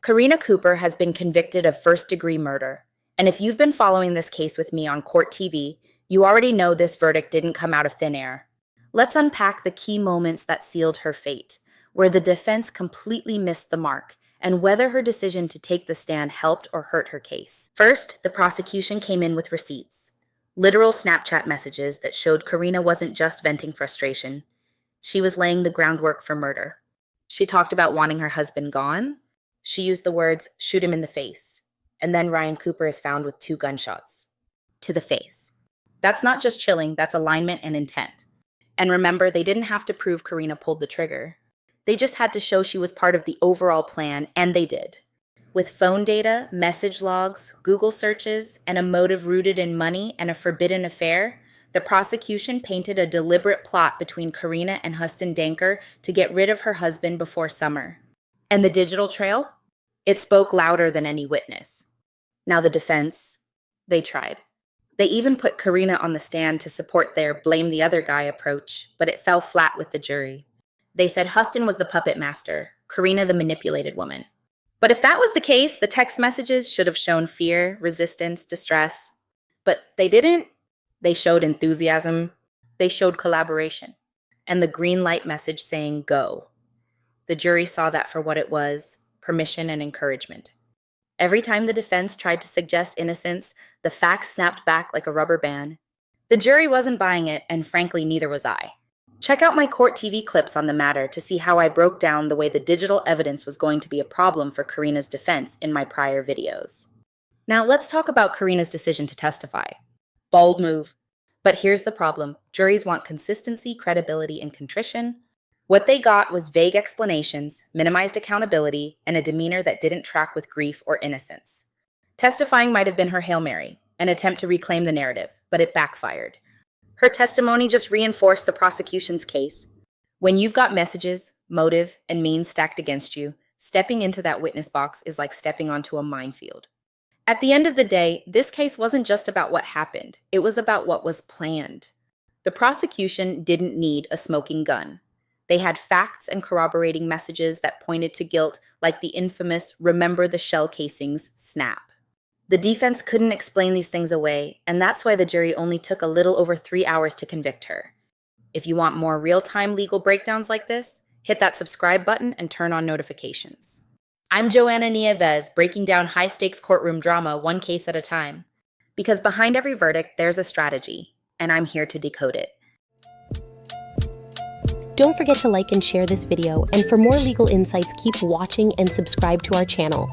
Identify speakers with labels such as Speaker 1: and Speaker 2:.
Speaker 1: Karina Cooper has been convicted of first-degree murder. And if you've been following this case with me on Court TV, you already know this verdict didn't come out of thin air. Let's unpack the key moments that sealed her fate, where the defense completely missed the mark, and whether her decision to take the stand helped or hurt her case. First, the prosecution came in with receipts. Literal Snapchat messages that showed Karina wasn't just venting frustration. She was laying the groundwork for murder. She talked about wanting her husband gone. She used the words, "shoot him in the face." And then Ryan Cooper is found with 2 gunshots. To the face. That's not just chilling, that's alignment and intent. And remember, they didn't have to prove Karina pulled the trigger. They just had to show she was part of the overall plan, and they did. With phone data, message logs, Google searches, and a motive rooted in money and a forbidden affair, the prosecution painted a deliberate plot between Karina and Huston Danker to get rid of her husband before summer. And the digital trail? It spoke louder than any witness. Now the defense, they tried. They even put Karina on the stand to support their blame the other guy approach, but it fell flat with the jury. They said Huston was the puppet master, Karina the manipulated woman. But if that was the case, the text messages should have shown fear, resistance, distress. But they didn't. They showed enthusiasm. They showed collaboration. And the green light message saying go. The jury saw that for what it was, permission and encouragement. Every time the defense tried to suggest innocence, the facts snapped back like a rubber band. The jury wasn't buying it, and frankly, neither was I. Check out my Court TV clips on the matter to see how I broke down the way the digital evidence was going to be a problem for Karina's defense in my prior videos. Now let's talk about Karina's decision to testify. Bold move. But here's the problem. Juries want consistency, credibility, and contrition. What they got was vague explanations, minimized accountability, and a demeanor that didn't track with grief or innocence. Testifying might have been her Hail Mary, an attempt to reclaim the narrative, but it backfired. Her testimony just reinforced the prosecution's case. When you've got messages, motive, and means stacked against you, stepping into that witness box is like stepping onto a minefield. At the end of the day, this case wasn't just about what happened. It was about what was planned. The prosecution didn't need a smoking gun. They had facts and corroborating messages that pointed to guilt, like the infamous "remember the shell casings" snap. The defense couldn't explain these things away, and that's why the jury only took a little over 3 hours to convict her. If you want more real-time legal breakdowns like this, hit that subscribe button and turn on notifications. I'm Joanna Nieves, breaking down high-stakes courtroom drama one case at a time. Because behind every verdict, there's a strategy, and I'm here to decode it.
Speaker 2: Don't forget to like and share this video, and for more legal insights, keep watching and subscribe to our channel.